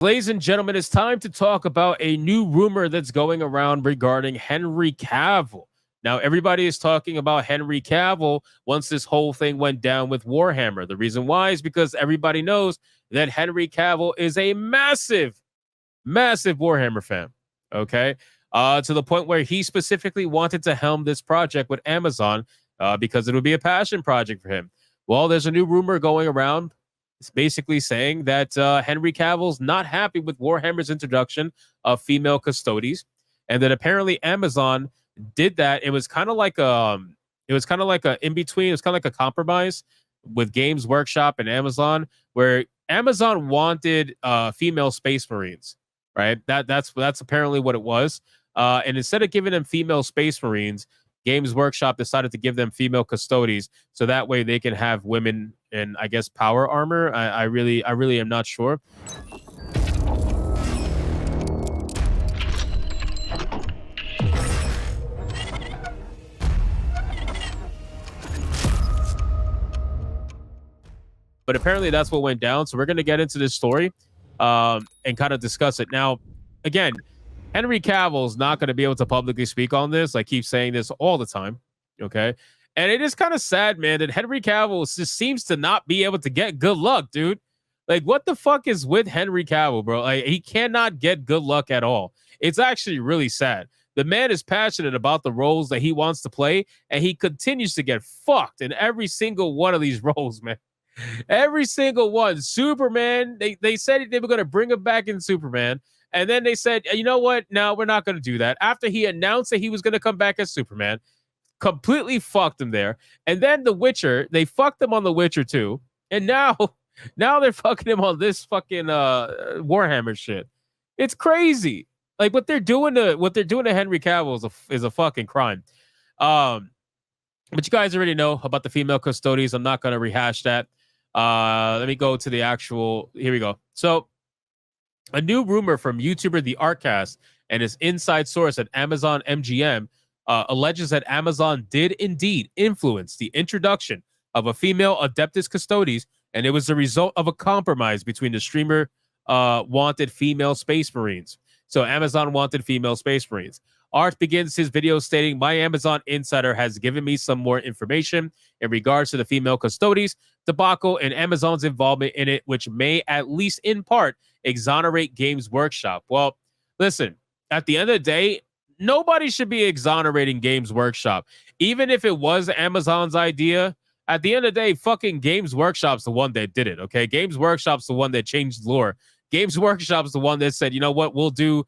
Ladies and gentlemen, it's time to talk about a new rumor that's going around regarding Henry Cavill. Now, everybody is talking about Henry Cavill once this whole thing went down with Warhammer. The reason why is because everybody knows that Henry Cavill is a massive Warhammer fan. Okay. To the point where he specifically wanted to helm this project with Amazon because it would be a passion project for him. Well, there's a new rumor going around. It's basically saying that Henry Cavill's not happy with Warhammer's introduction of female custodies, and that apparently Amazon did that. It was kind of like a in between. It was kind of like a compromise with Games Workshop and Amazon, where Amazon wanted female Space Marines, right? That's apparently what it was. And instead of giving them female Space Marines, Games Workshop decided to give them female custodies, so that way they can have women in, I guess, power armor. I really am not sure. But apparently that's what went down. So we're going to get into this story and kind of discuss it. Now, again, Henry Cavill is not going to be able to publicly speak on this. I keep saying this all the time. Okay. And it is kind of sad, man, that Henry Cavill just seems to not be able to get good luck, dude. Like, what the fuck is with Henry Cavill, bro? Like, he cannot get good luck at all. It's actually really sad. The man is passionate about the roles that he wants to play, and he continues to get fucked in every single one of these roles, man. Every single one. Superman, they said they were going to bring him back in Superman. And then they said, you know what? No, we're not going to do that. After he announced that he was going to come back as Superman, completely fucked him there. And then The Witcher, they fucked him on The Witcher too. And now they're fucking him on this fucking Warhammer shit. It's crazy. Like what they're doing to Henry Cavill is a fucking crime. But you guys already know about the female custodies. I'm not going to rehash that. Let me go to the actual. Here we go. So, a new rumor from YouTuber The Artcast and his inside source at Amazon MGM alleges that Amazon did indeed influence the introduction of a female Adeptus Custodes, and it was the result of a compromise between the streamer wanted female Space Marines. So Amazon wanted female Space Marines. Art begins his video stating, "My Amazon insider has given me some more information in regards to the female Custodes debacle and Amazon's involvement in it, which may, at least in part, exonerate Games Workshop." Well, listen, at the end of the day, nobody should be exonerating Games Workshop. Even if it was Amazon's idea, at the end of the day, fucking Games Workshop's the one that did it, okay? Games Workshop's the one that changed lore. Games Workshop's the one that said, you know what, we'll do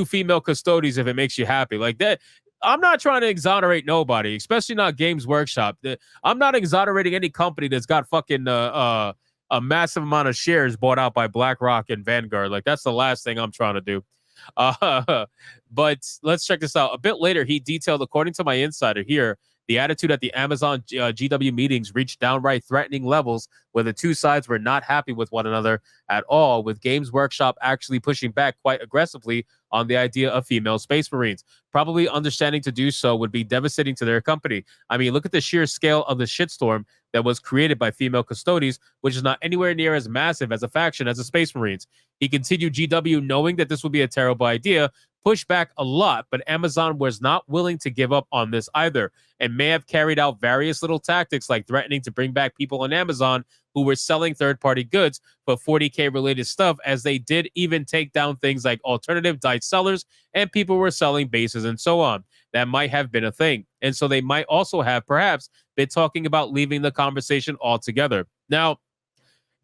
female Custodes if it makes you happy. Like that. I'm not trying to exonerate nobody, especially not Games Workshop. I'm not exonerating any company that's got fucking a massive amount of shares bought out by BlackRock and Vanguard. Like that's the last thing I'm trying to do. But let's check this out. A bit later, he detailed, according to my insider here, the attitude at the Amazon GW meetings reached downright threatening levels where the two sides were not happy with one another at all, with Games Workshop actually pushing back quite aggressively on the idea of female Space Marines. Probably understanding to do so would be devastating to their company. I mean, look at the sheer scale of the shitstorm that was created by female Custodes, which is not anywhere near as massive as a faction as the Space Marines. He continued, GW, knowing that this would be a terrible idea, pushed back a lot, but Amazon was not willing to give up on this either, and may have carried out various little tactics like threatening to bring back people on Amazon who were selling third-party goods for 40K related stuff, as they did even take down things like alternative dice sellers and people were selling bases and so on. That might have been a thing. And so they might also have perhaps been talking about leaving the conversation altogether. Now,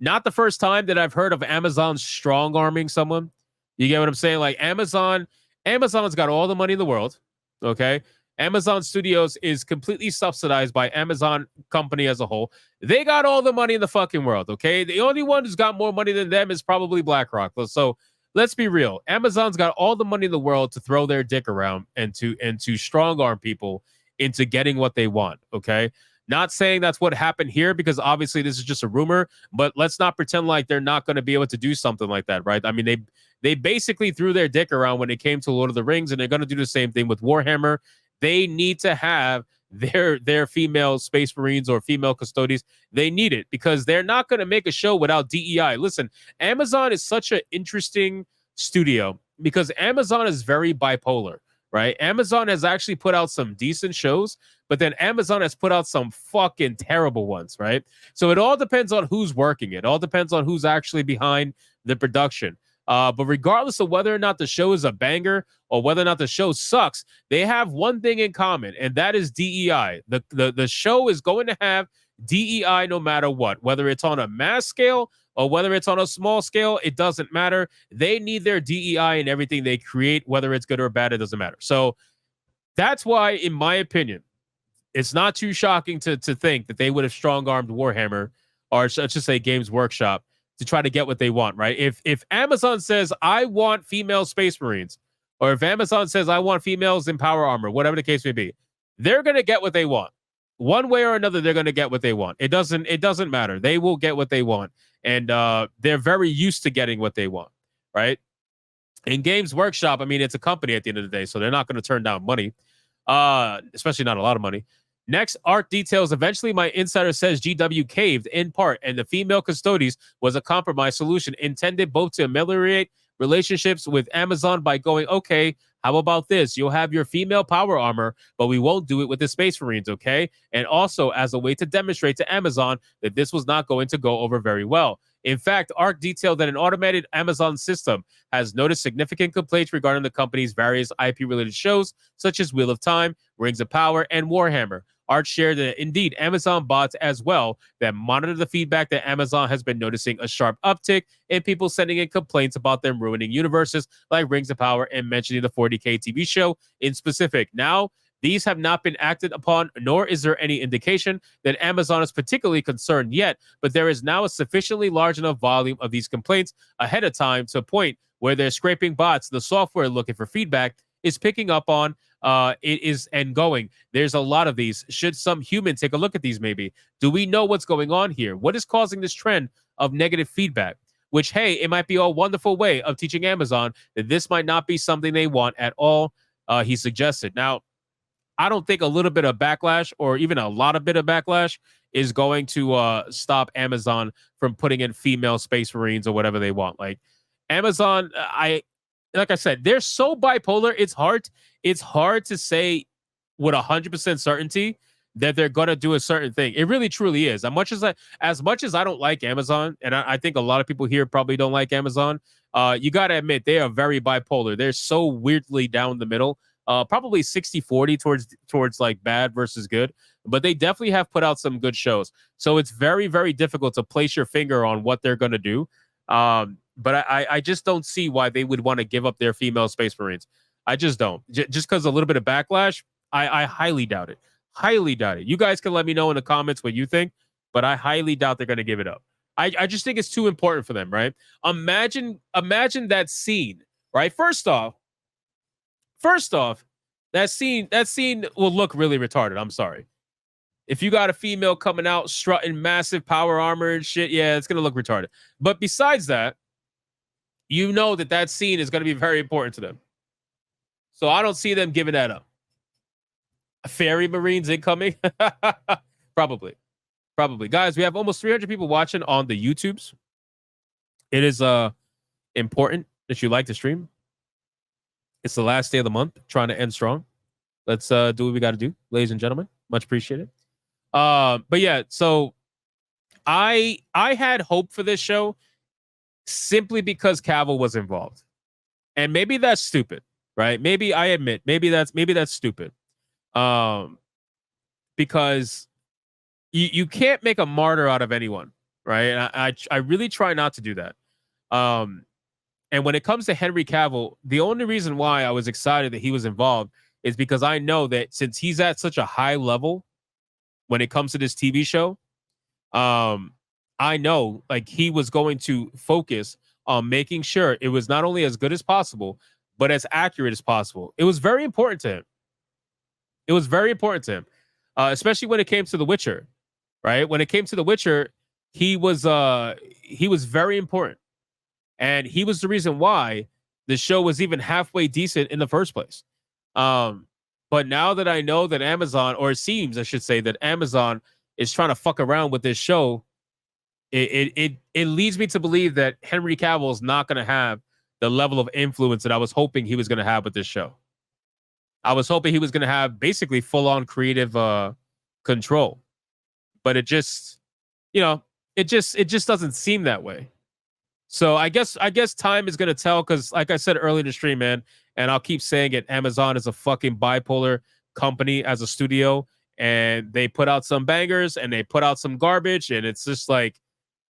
not the first time that I've heard of Amazon strong-arming someone. You get what I'm saying? Like Amazon's got all the money in the world, okay? Amazon Studios is completely subsidized by Amazon company as a whole. They got all the money in the fucking world, okay? The only one who's got more money than them is probably BlackRock. So let's be real. Amazon's got all the money in the world to throw their dick around and to strong arm people into getting what they want, okay? Not saying that's what happened here, because obviously this is just a rumor, but let's not pretend like they're not going to be able to do something like that, right? I mean, they basically threw their dick around when it came to Lord of the Rings, and they're going to do the same thing with Warhammer. They need to have their female Space Marines or female custodians. They need it because they're not going to make a show without DEI. Listen, Amazon is such an interesting studio because Amazon is very bipolar, right? Amazon has actually put out some decent shows, but then Amazon has put out some fucking terrible ones, right? So it all depends on who's working it. It all depends on who's actually behind the production. But regardless of whether or not the show is a banger or whether or not the show sucks, they have one thing in common, and that is DEI. The show is going to have DEI no matter what, whether it's on a mass scale or whether it's on a small scale, it doesn't matter. They need their DEI in everything they create, whether it's good or bad, it doesn't matter. So that's why, in my opinion, it's not too shocking to think that they would have strong-armed Warhammer, or let's just say Games Workshop, to try to get what they want, right? If Amazon says, I want female Space Marines, or if Amazon says, I want females in power armor, whatever the case may be, they're going to get what they want. One way or another, they're going to get what they want. It doesn't matter. They will get what they want. And they're very used to getting what they want, right? In Games Workshop, I mean, it's a company at the end of the day, so they're not going to turn down money, especially not a lot of money. Next, art details. Eventually, my insider says GW caved in part, and the female custodies was a compromise solution intended both to ameliorate relationships with Amazon by going, okay, how about this? You'll have your female power armor, but we won't do it with the Space Marines, okay? And also as a way to demonstrate to Amazon that this was not going to go over very well. In fact, ARC detailed that an automated Amazon system has noticed significant complaints regarding the company's various IP-related shows, such as Wheel of Time, Rings of Power, and Warhammer. ARC shared that indeed Amazon bots as well that monitor the feedback that Amazon has been noticing a sharp uptick in people sending in complaints about them ruining universes like Rings of Power and mentioning the 40K TV show in specific. Now, these have not been acted upon, nor is there any indication that Amazon is particularly concerned yet, but there is now a sufficiently large enough volume of these complaints ahead of time to a point where they're scraping bots. The software looking for feedback is picking up on it is and going. There's a lot of these. Should some human take a look at these maybe? Do we know what's going on here? What is causing this trend of negative feedback? Which, hey, it might be a wonderful way of teaching Amazon that this might not be something they want at all, he suggested. Now, I don't think a little bit of backlash or even a lot of bit of backlash is going to stop Amazon from putting in female Space Marines or whatever they want. Like Amazon, like I said, they're so bipolar. It's hard to say with 100% certainty that they're gonna do a certain thing. It really truly is. As much as I don't like Amazon, and I think a lot of people here probably don't like Amazon, you gotta admit they are very bipolar. They're so weirdly down the middle. Probably 60-40 towards like bad versus good, but they definitely have put out some good shows. So it's very, very difficult to place your finger on what they're gonna do. But I just don't see why they would want to give up their female Space Marines. I just don't. Just because a little bit of backlash, I highly doubt it. Highly doubt it. You guys can let me know in the comments what you think, but I highly doubt they're going to give it up. I just think it's too important for them, right? Imagine that scene, right? First off, that scene will look really retarded. I'm sorry. If you got a female coming out strutting massive power armor and shit, yeah, it's going to look retarded. But besides that, you know that scene is going to be very important to them. So I don't see them giving that up. Fairy Marines incoming? Probably. Guys, we have almost 300 people watching on the YouTubes. It is important that you like the stream. It's the last day of the month, trying to end strong. Let's do what we got to do, ladies and gentlemen. Much appreciated. But yeah, so I had hope for this show simply because Cavill was involved. And maybe that's stupid, right? Maybe I admit, maybe that's stupid. Because you can't make a martyr out of anyone, right? And I really try not to do that. And when it comes to Henry Cavill, the only reason why I was excited that he was involved is because I know that since he's at such a high level when it comes to this TV show, I know like he was going to focus on making sure it was not only as good as possible, but as accurate as possible. It was very important to him. It was very important to him, especially when it came to The Witcher, right? When it came to The Witcher, he was very important. And he was the reason why the show was even halfway decent in the first place. But now that I know that Amazon, or it seems I should say that Amazon is trying to fuck around with this show, it leads me to believe that Henry Cavill is not going to have the level of influence that I was hoping he was going to have with this show. I was hoping he was going to have basically full on creative control, but it just, it just doesn't seem that way. So I guess time is going to tell, because like I said earlier in the stream, man, and I'll keep saying it, Amazon is a fucking bipolar company as a studio, and they put out some bangers and they put out some garbage, and it's just like,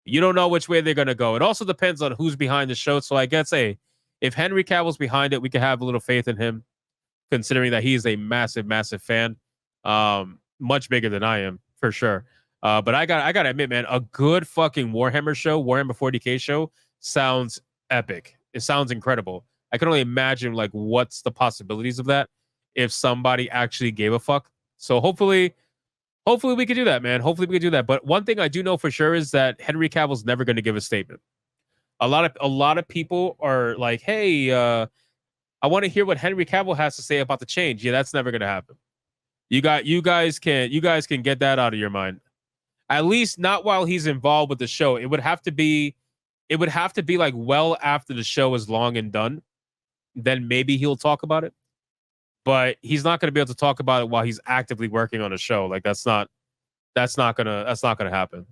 you don't know which way they're going to go. It also depends on who's behind the show. So I guess, hey, if Henry Cavill's behind it, we can have a little faith in him, considering that he's a massive, massive fan. Much bigger than I am, for sure. But I gotta admit, man, a good fucking Warhammer show, Warhammer 40K show, sounds epic. It sounds incredible. I can only imagine like what's the possibilities of that if somebody actually gave a fuck. So hopefully we could do that, man. Hopefully we could do that. But one thing I do know for sure is that Henry Cavill's never going to give a statement. A lot of people are like, hey, I want to hear what Henry Cavill has to say about the change. Yeah, that's never going to happen. You guys can get that out of your mind. At least not while he's involved with the show. It would have to be like well after the show is long and done. Then maybe he'll talk about it. But he's not going to be able to talk about it while he's actively working on a show. Like that's not gonna happen.